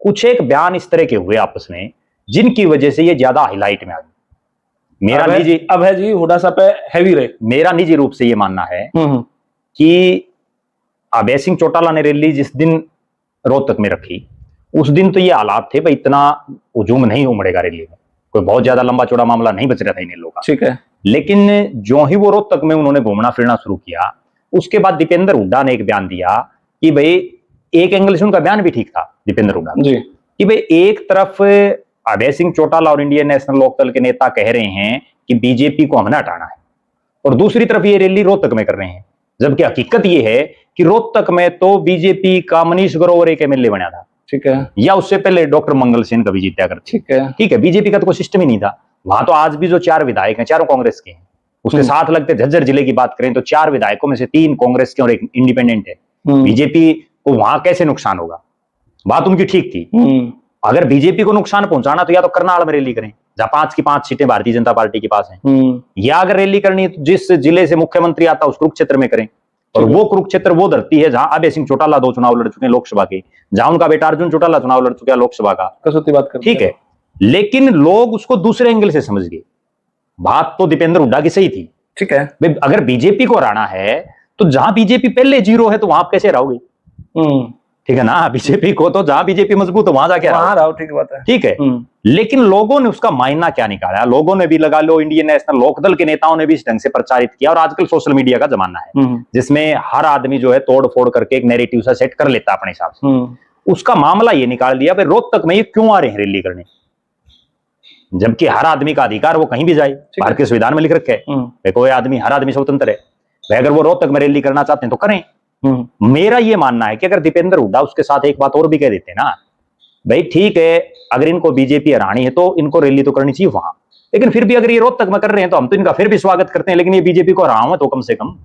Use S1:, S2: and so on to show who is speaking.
S1: कुछ एक बयान इस तरह के हुए आपस में जिनकी वजह से ये ज्यादा हाईलाइट में आ गई। मेरा निजी
S2: अब है जी हुड्डा साहब पे हैवी रहे।
S1: मेरा निजी रूप से ये मानना है कि अभय सिंह चौटाला ने रैली जिस दिन रोहतक में रखी उस दिन तो ये हालात थे भाई, इतना हुजूम नहीं उमड़ेगा रैली में, कोई बहुत ज्यादा लंबा चौड़ा मामला नहीं बच रहा था इन लोगों का।
S2: ठीक है।
S1: लेकिन जो ही वो रोहतक में उन्होंने घूमना फिरना शुरू किया उसके बाद दीपेंद्र हुड्डा ने एक बयान दिया कि भाई, एक एंगल से उनका बयान भी ठीक था दीपेंद्र हुड्डा
S2: जी,
S1: कि भाई एक तरफ अभय सिंह चौटाला और इंडियन नेशनल लोकदल के नेता कह रहे हैं कि बीजेपी को हमने हटाना है, और दूसरी तरफ ये रैली रोहतक में कर रहे हैं, जबकि हकीकत ये है कि रोहतक में तो बीजेपी का मनीष ग्रोवर एक एमएलए बना था।
S2: ठीक है।
S1: या उससे पहले डॉक्टर मंगल सेन कभी जीता करते।
S2: ठीक है।
S1: ठीक है, बीजेपी का तो कोई सिस्टम ही नहीं था वहां। तो आज भी जो 4 विधायक हैं चारों कांग्रेस के हैं, उसके साथ लगते झज्जर जिले की बात करें तो 4 विधायकों में से 3 कांग्रेस के और 1 इंडिपेंडेंट है। बीजेपी को वहां कैसे नुकसान होगा? बात उनकी ठीक थी। अगर बीजेपी को नुकसान पहुंचाना तो या तो करनाल में रैली करें जहां 5 की 5 सीटें भारतीय जनता पार्टी के पास हैं, या अगर रैली करनी तो जिस जिले से मुख्यमंत्री आता उस कुरुक्षेत्र में करें। और वो कुरुक्षेत्र वो धरती है जहां अभय सिंह चौटाला 2 चुनाव लड़ चुके हैं लोकसभा के, जहां उनका बेटा अर्जुन चौटाला चुनाव लड़ चुका है लोकसभा का।
S2: कसौती बात करते हैं।
S1: ठीक है, लेकिन लोग उसको दूसरे एंगल से समझ गए। बात तो दीपेंद्र हुड्डा की सही थी।
S2: ठीक है।
S1: अगर बीजेपी को हराना है तो जहां बीजेपी पहले 0 है तो वहां आप कैसे रहोगे? ठीक है ना, बीजेपी को तो जहां बीजेपी मजबूत है वहां जाके
S2: रहो। ठीक बात है।
S1: ठीक है। लेकिन लोगों ने उसका मायना क्या निकाला? लोगों ने भी लगा लो, इंडियन नेशनल लोकदल के नेताओं ने भी इस ढंग से प्रचारित किया। और आजकल सोशल मीडिया का जमाना है जिसमें हर आदमी जो है तोड़ फोड़ करके एक नैरेटिव सा सेट कर लेता है अपने हिसाब से। उसका मामला ये निकाल दिया भाई रोहतक में ये क्यों आ रहे हैं रैली करने, जबकि हर आदमी का अधिकार वो कहीं भी जाए, भारतीय संविधान में लिख रखे है कोई आदमी, हर आदमी स्वतंत्र है। अगर वो रोहतक में रैली करना चाहते हैं तो करें। मेरा ये मानना है कि अगर दीपेंद्र हुड्डा उसके साथ एक बात और भी कह देते ना, भाई ठीक है अगर इनको बीजेपी हरानी है तो इनको रैली तो करनी चाहिए वहां, लेकिन फिर भी अगर ये रोहतक में कर रहे हैं तो हम तो इनका फिर भी स्वागत करते हैं, लेकिन ये बीजेपी को हराओ तो कम से कम